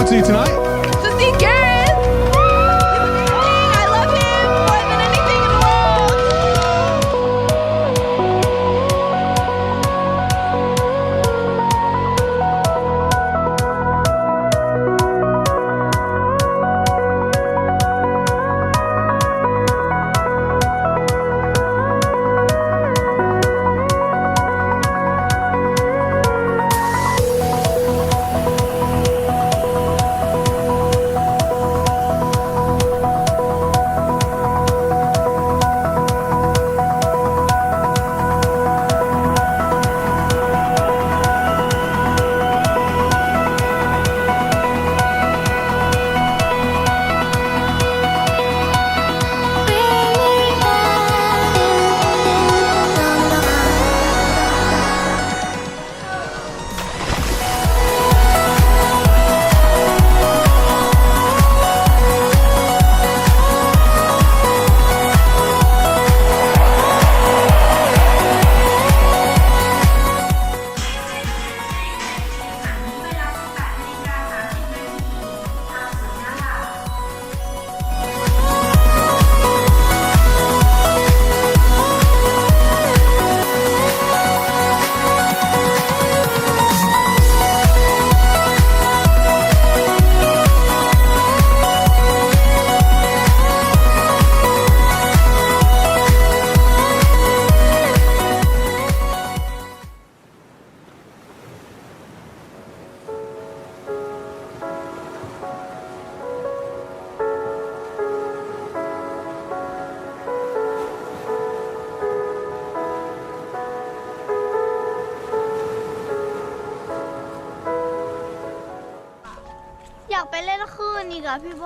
to see tonight? To see Gareth! He's amazing! I love him more than anything in theอยากไปเล่นคลื่นอีกอะพี่โบ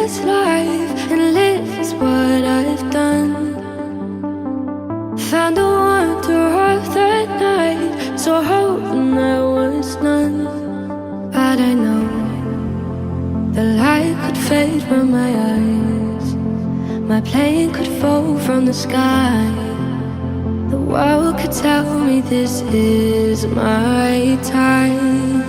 this life and live is what I've done. Found a wonder of the night, so hoping there was none. But I know the light could fade from my eyes, my plane could fall from the sky. The world could tell me this is my time.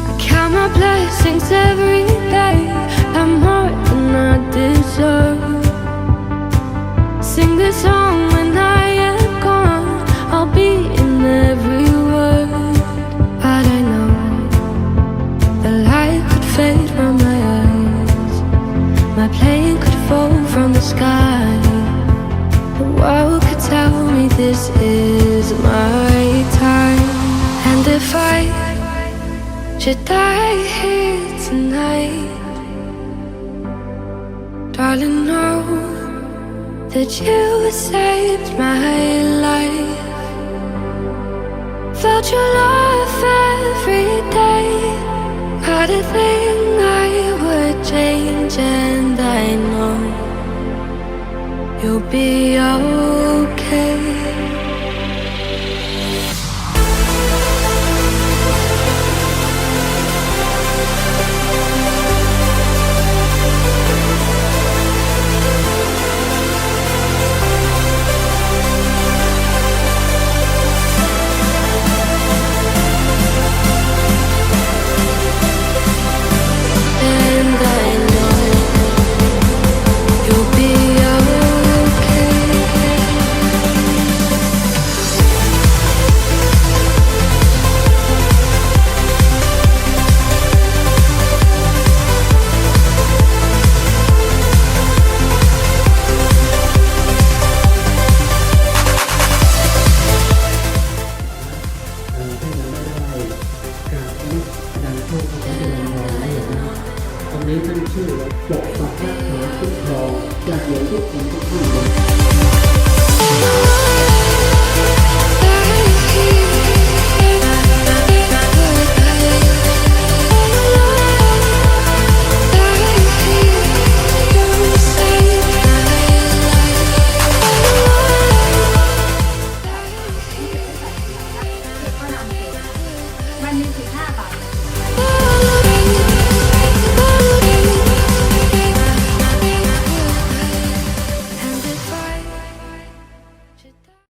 I count my blessings every day, I'm more than I deserve. Sing this song when I am gone, I'll be in every word. But I know the light could fade from my eyes, my plane could fall from the sky. The world could tell me this is my time. And if I should die here tonight, darling, know that you saved my life. Felt your love every day, not a thing I would change. And I know you'll be okay.